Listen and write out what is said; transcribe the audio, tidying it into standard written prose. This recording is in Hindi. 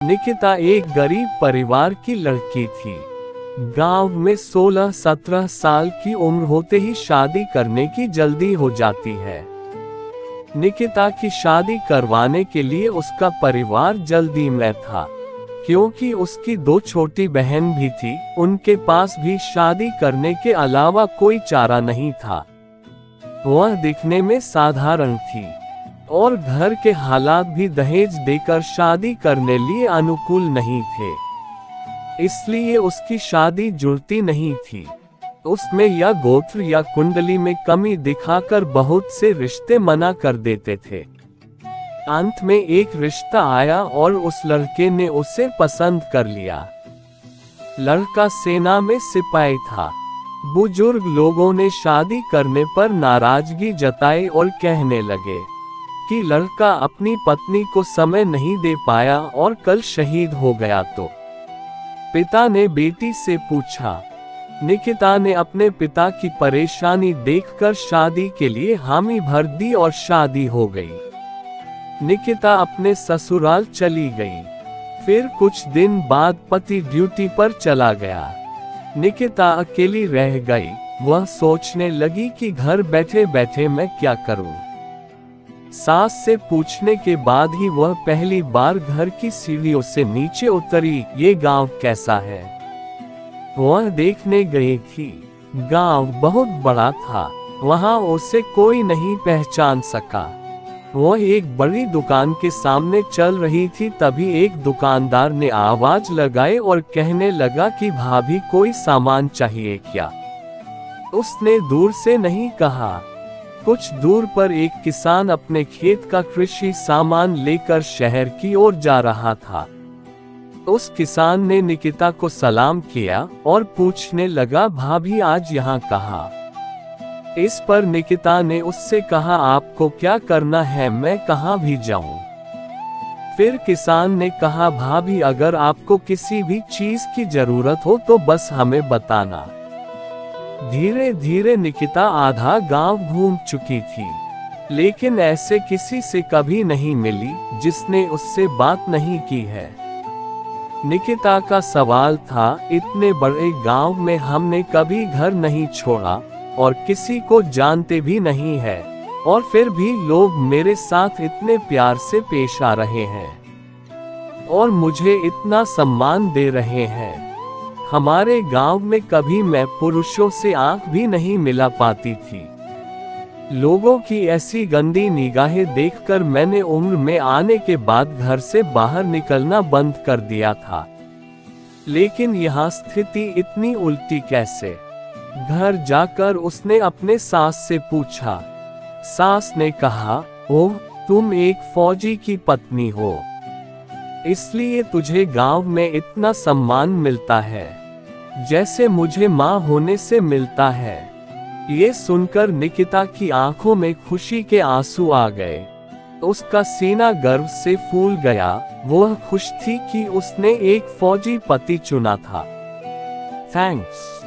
निकिता एक गरीब परिवार की लड़की थी। गांव में 16-17 साल की उम्र होते ही शादी करने की जल्दी हो जाती है। निकिता की शादी करवाने के लिए उसका परिवार जल्दी में था, क्योंकि उसकी 2 छोटी बहन भी थी। उनके पास भी शादी करने के अलावा कोई चारा नहीं था। वह दिखने में साधारण थी और घर के हालात भी दहेज देकर शादी करने लिए अनुकूल नहीं थे, इसलिए उसकी शादी जुड़ती नहीं थी। उसमें या गोत्र या कुंडली में कमी दिखाकर बहुत से रिश्ते मना कर देते थे। अंत में एक रिश्ता आया और उस लड़के ने उसे पसंद कर लिया। लड़का सेना में सिपाही था। बुजुर्ग लोगों ने शादी करने पर नाराजगी जताई और कहने लगे कि लड़का अपनी पत्नी को समय नहीं दे पाया और कल शहीद हो गया तो। पिता ने बेटी से पूछा। निकिता ने अपने पिता की परेशानी देखकर शादी के लिए हामी भर दी और शादी हो गई। निकिता अपने ससुराल चली गई। फिर कुछ दिन बाद पति ड्यूटी पर चला गया। निकिता अकेली रह गई। वह सोचने लगी कि घर बैठे बैठे मैं क्या करूं। सास से पूछने के बाद ही वह पहली बार घर की सीढ़ियों से नीचे उतरी। ये गांव कैसा है, वह देखने गई थी। गांव बहुत बड़ा था, वहां उसे कोई नहीं पहचान सका। वह एक बड़ी दुकान के सामने चल रही थी, तभी एक दुकानदार ने आवाज लगाई और कहने लगा कि भाभी कोई सामान चाहिए क्या। उसने दूर से नहीं कहा। कुछ दूर पर एक किसान अपने खेत का कृषि सामान लेकर शहर की ओर जा रहा था। उस किसान ने निकिता को सलाम किया और पूछने लगा, भाभी आज यहाँ कहाँ? इस पर निकिता ने उससे कहा, आपको क्या करना है, मैं कहाँ भी जाऊं। फिर किसान ने कहा, भाभी अगर आपको किसी भी चीज की जरूरत हो तो बस हमें बताना। धीरे धीरे निकिता आधा गांव घूम चुकी थी, लेकिन ऐसे किसी से कभी नहीं मिली जिसने उससे बात नहीं की है। निकिता का सवाल था, इतने बड़े गांव में हमने कभी घर नहीं छोड़ा और किसी को जानते भी नहीं है, और फिर भी लोग मेरे साथ इतने प्यार से पेश आ रहे हैं और मुझे इतना सम्मान दे रहे हैं। हमारे गांव में कभी मैं पुरुषों से आंख भी नहीं मिला पाती थी। लोगों की ऐसी गंदी निगाहें देखकर मैंने उम्र में आने के बाद घर से बाहर निकलना बंद कर दिया था। लेकिन यहाँ स्थिति इतनी उल्टी कैसे? घर जाकर उसने अपने सास से पूछा। सास ने कहा, ओह तुम एक फौजी की पत्नी हो, इसलिए तुझे गांव में इतना सम्मान मिलता है जैसे मुझे माँ होने से मिलता है। ये सुनकर निकिता की आंखों में खुशी के आंसू आ गए। उसका सीना गर्व से फूल गया। वह खुश थी कि उसने एक फौजी पति चुना था। थैंक्स।